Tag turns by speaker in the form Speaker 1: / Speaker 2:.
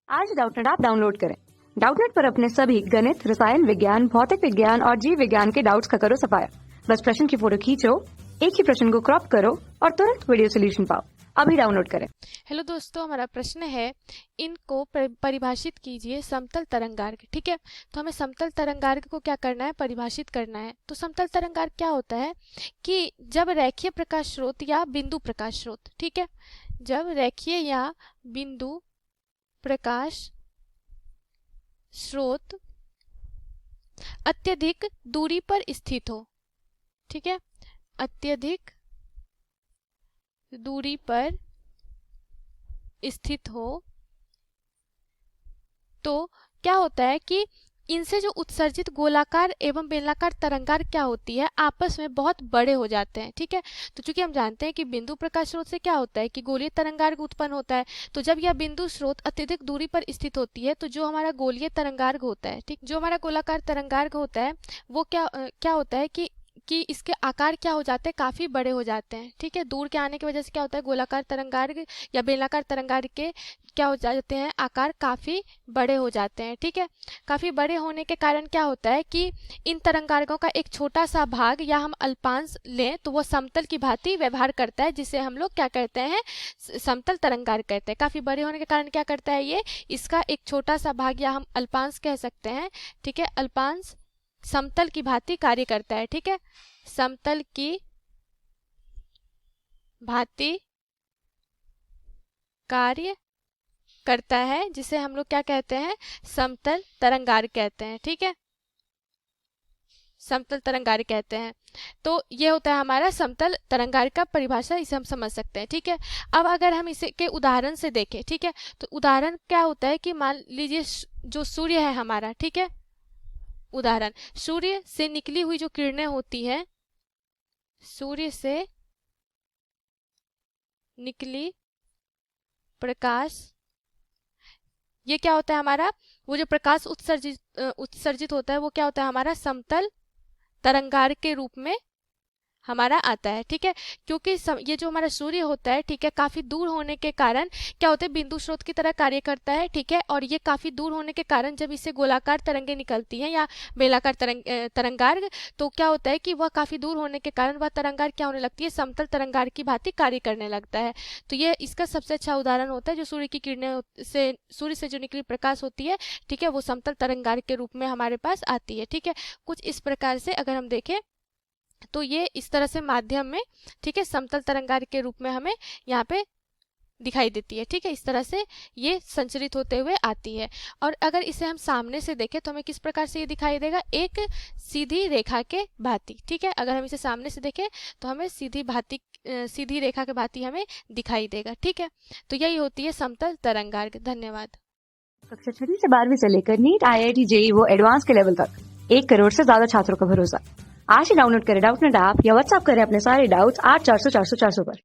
Speaker 1: आज Doubtnut app download करें। Doubtnut पर अपने सभी गणित, रसायन विज्ञान, भौतिक विज्ञान और जीव विज्ञान के डाउट्स का करो सफाया। बस प्रश्न की फोटो खींचो, एक ही प्रश्न को क्रॉप करो और तुरंत वीडियो सोल्यूशन पाओ। अभी डाउनलोड करें।
Speaker 2: हेलो दोस्तों, हमारा प्रश्न है इनको परिभाषित कीजिए समतल तरंगार्घ। ठीक है, तो हमें समतल तरंगार्घ को क्या करना है, परिभाषित करना है। तो समतल तरंगार्घ क्या होता है कि जब रेखीय प्रकाश स्रोत या बिंदु प्रकाश स्रोत, ठीक है, जब रेखीय या बिंदु प्रकाश स्रोत अत्यधिक दूरी पर स्थित हो, ठीक है, अत्यधिक दूरी पर स्थित हो, तो क्या होता है कि इनसे जो उत्सर्जित गोलाकार एवं बेलनाकार तरंगार्घ क्या होती है, आपस में बहुत बड़े हो जाते हैं। ठीक है, तो चूंकि हम जानते हैं कि बिंदु प्रकाश स्रोत से क्या होता है कि गोलीय तरंगार्घ उत्पन्न होता है, तो जब यह बिंदु स्रोत अत्यधिक दूरी पर स्थित होती है तो जो हमारा गोलीय तरंगार्घ होता है, ठीक, जो हमारा गोलाकार तरंगार्घ होता है वो क्या होता है कि इसके आकार क्या हो जाते हैं, काफी बड़े हो जाते हैं। ठीक है, दूर के आने की वजह से क्या होता है, गोलाकार तरंगार्घ या बेलनाकार तरंगार्घ के क्या हो जाते हैं, आकार काफी बड़े हो जाते हैं। ठीक है, काफी बड़े होने के कारण क्या होता है कि इन तरंगार्घों का एक छोटा सा भाग या हम अल्पांश लें तो वो समतल की भांति व्यवहार करता है, जिसे हम लोग क्या कहते हैं, समतल तरंगार्घ कहते हैं। काफी बड़े होने के कारण क्या करता है, ये इसका एक छोटा सा भाग या हम अल्पांश कह सकते हैं। ठीक है, अल्पांश समतल की भांति कार्य करता है। ठीक है, समतल की भांति कार्य करता है, जिसे हम लोग क्या कहते हैं, समतल तरंगार्घ कहते हैं। ठीक है, समतल तरंगार्घ कहते हैं। तो ये होता है हमारा समतल तरंगार्घ का परिभाषा, इसे हम समझ सकते हैं। ठीक है, अब अगर हम इसे के उदाहरण से देखें, ठीक है, तो उदाहरण क्या होता है कि मान लीजिए जो सूर्य है हमारा, ठीक है, उदाहरण सूर्य से निकली हुई जो किरणें होती है, सूर्य से निकली प्रकाश, ये क्या होता है हमारा, वो जो प्रकाश उत्सर्जित होता है वो क्या होता है हमारा, समतल तरंगार्घ के रूप में हमारा आता है। ठीक है, क्योंकि ये जो हमारा सूर्य होता है, ठीक है, काफी दूर होने के कारण क्या होता है, बिंदु स्रोत की तरह कार्य करता है। ठीक है, और ये काफी दूर होने के कारण जब इससे गोलाकार तरंगे निकलती हैं या बेलाकार तरंगार्घ, तो क्या होता है कि वह काफी दूर होने के कारण वह तरंगार्घ क्या होने लगती है, समतल तरंगार्घ की भांति कार्य करने लगता है। तो ये इसका सबसे अच्छा उदाहरण होता है जो सूर्य की किरणें से, सूर्य से जो निकली प्रकाश होती है, ठीक है, वो समतल तरंगार्घ के रूप में हमारे पास आती है। ठीक है, कुछ इस प्रकार से अगर हम देखें तो ये इस तरह से माध्यम में, ठीक है, समतल तरंगार्घ के रूप में हमें यहाँ पे दिखाई देती है। ठीक है, इस तरह से ये संचरित होते हुए आती है। और अगर इसे हम सामने से देखें तो हमें किस प्रकार से ये दिखाई देगा, एक सीधी रेखा के भांति। ठीक है, अगर हम इसे सामने से देखें तो हमें सीधी रेखा के भांति हमें दिखाई देगा। ठीक है, तो यही होती है समतल तरंगार्घ। धन्यवाद।
Speaker 1: कक्षा 6 से 12वीं से लेकर नीट, IIT, JEE वो एडवांस के लेवल तक 1 करोड़ से ज्यादा छात्रों का भरोसा। आज ही डाउनलोड करें डाउटनेट ऐप या व्हाट्सएप करें अपने सारे डाउट्स 8400 400 400 पर।